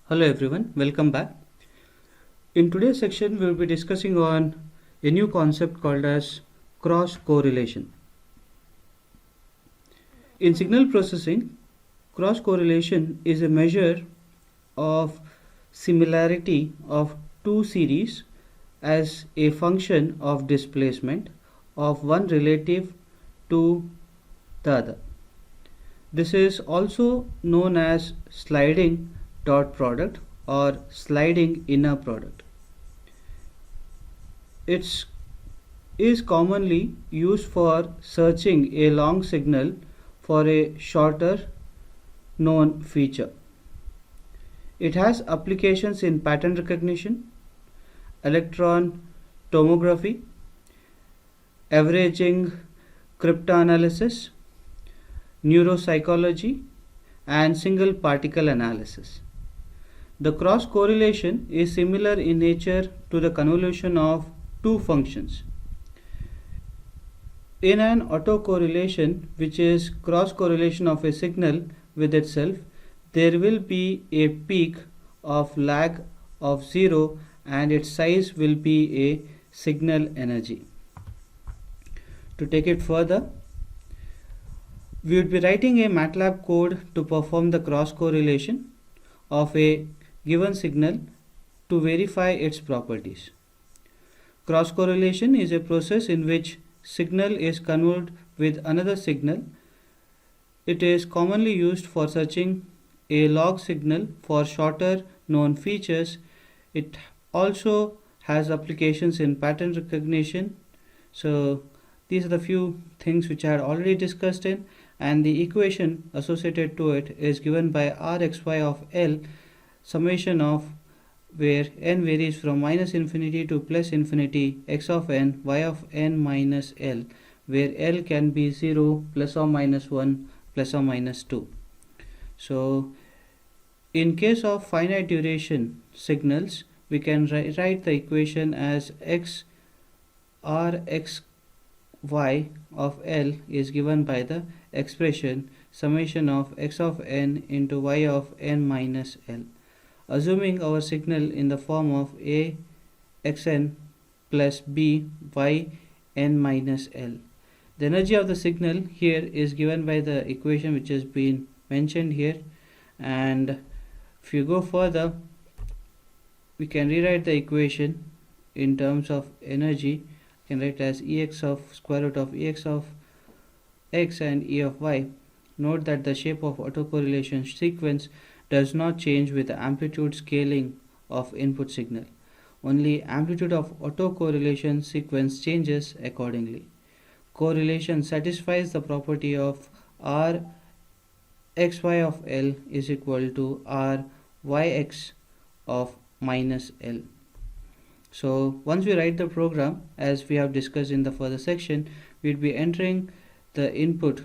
Hello everyone, welcome back. In today's section, we will be discussing on a new concept called as cross correlation. In signal processing, cross correlation is a measure of similarity of two series as a function of displacement of one relative to the other. This is also known as sliding dot product or sliding inner product. It is commonly used for searching a long signal for a shorter known feature. It has applications in pattern recognition, electron tomography, averaging cryptanalysis, neuropsychology, and single particle analysis. The cross correlation is similar in nature to the convolution of two functions. In an autocorrelation, which is cross correlation of a signal with itself, there will be a peak of lag of 0 and its size will be a signal energy. To take it further, we would be writing a MATLAB code to perform the cross correlation of a given signal to verify its properties. Cross correlation is a process in which signal is convolved with another signal. It is commonly used for searching a log signal for shorter known features. It also has applications in pattern recognition. So these are the few things which I had already discussed in, and the equation associated to it is given by Rxy of L, summation of where n varies from minus infinity to plus infinity, x of n, y of n minus L, where L can be 0, plus or minus 1, plus or minus 2. So in case of finite duration signals, we can write the equation as x r x y of L is given by the expression summation of x of n into y of n minus L. Assuming our signal in the form of a xn plus b y n minus L. The energy of the signal here is given by the equation which has been mentioned here, and if you go further, we can rewrite the equation in terms of energy. We can write as Ex of square root of Ex of x and E of y. Note that the shape of autocorrelation sequence does not change with the amplitude scaling of input signal. Only amplitude of autocorrelation sequence changes accordingly. Correlation satisfies the property of R xy of L is equal to R yx of minus L. So once we write the program, as we have discussed in the further section, we will be entering the input,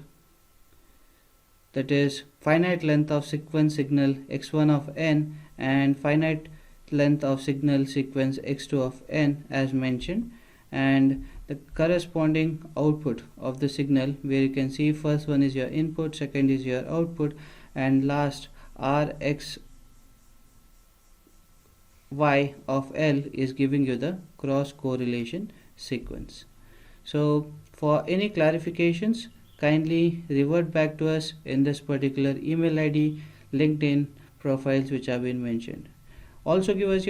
that is finite length of sequence signal x1 of n and finite length of signal sequence x2 of n as mentioned, and the corresponding output of the signal, where you can see first one is your input, second is your output, and last Rx y of L is giving you the cross correlation sequence. So for any clarifications, kindly revert back to us in this particular email ID, LinkedIn profiles which have been mentioned. Also give us your